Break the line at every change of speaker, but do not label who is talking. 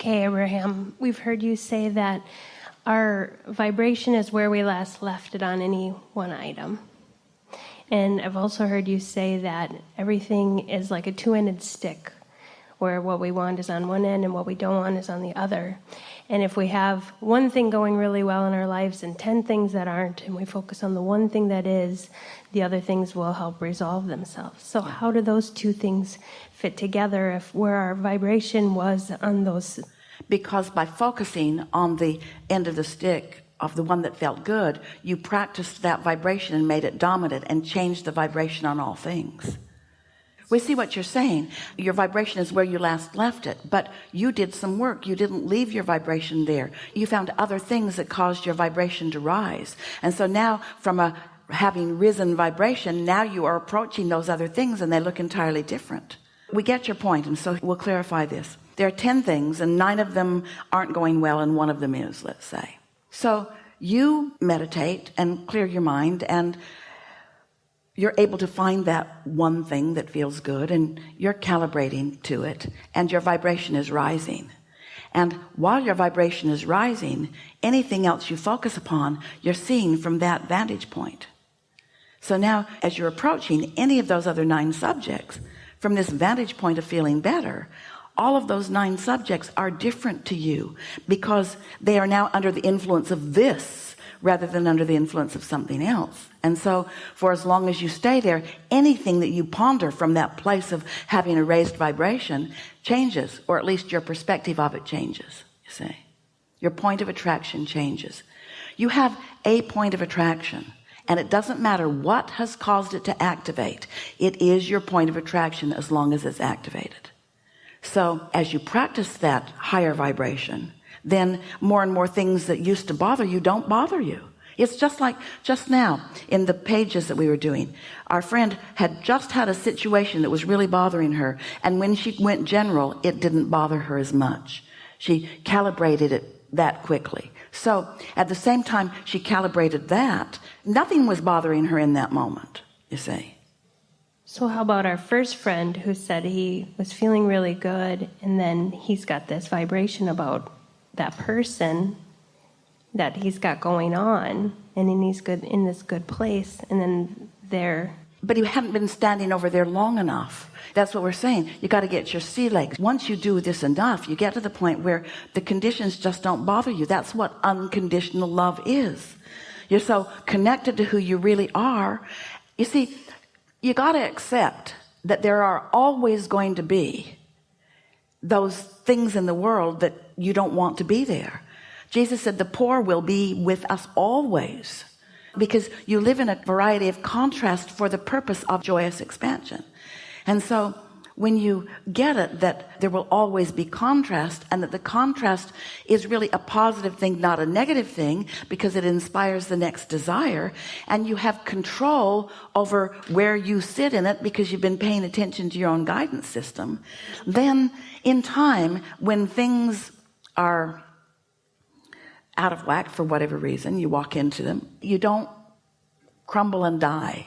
Okay, Abraham, we've heard you say that our vibration is where we last left it on any one item. And I've also heard you say that everything is like a two-ended stick, where what we want is on one end and what we don't want is on the other. And if we have one thing going really well in our lives and 10 things that aren't, and we focus on the one thing that is, the other things will help resolve themselves. So how do those two things fit together if where our vibration was on those?
Because by focusing on the end of the stick of the one that felt good, you practiced that vibration and made it dominant and changed the vibration on all things. We see what you're saying. Your vibration is where you last left it, but you did some work. You didn't leave your vibration there. You found other things that caused your vibration to rise. And so now from a having risen vibration, now you are approaching those other things and they look entirely different. We get your point, and so we'll clarify this. There are 10 things and 9 of them aren't going well and one of them is, let's say. So you meditate and clear your mind and you're able to find that one thing that feels good and you're calibrating to it and your vibration is rising. And while your vibration is rising, anything else you focus upon, you're seeing from that vantage point. So now as you're approaching any of those other 9 subjects from this vantage point of feeling better, all of those 9 subjects are different to you because they are now under the influence of this rather than under the influence of something else. And so for as long as you stay there, anything that you ponder from that place of having a raised vibration changes, or at least your perspective of it changes. You see, your point of attraction changes. You have a point of attraction, and it doesn't matter what has caused it to activate. It is your point of attraction as long as it's activated. So as you practice that higher vibration, then more and more things that used to bother you don't bother you. It's just like just now in the pages that we were doing, our friend had just had a situation that was really bothering her, and when she went general, it didn't bother her as much. She calibrated it that quickly. So at the same time she calibrated that, nothing was bothering her in that moment, you see.
So how about our first friend who said he was feeling really good, and then he's got this vibration about that person that he's got going on, and then he's good in this good place, and then there.
But he hadn't been standing over there long enough. That's what we're saying. You got to get your sea legs. Once you do this enough, you get to the point where the conditions just don't bother you. That's what unconditional love is. You're so connected to who you really are. You see, you got to accept that there are always going to be those things in the world that you don't want to be there. Jesus said the poor will be with us always, because you live in a variety of contrast for the purpose of joyous expansion. And so when you get it, that there will always be contrast, and that the contrast is really a positive thing, not a negative thing, because it inspires the next desire, and you have control over where you sit in it because you've been paying attention to your own guidance system, then in time, when things are out of whack for whatever reason, you walk into them, you don't crumble and die.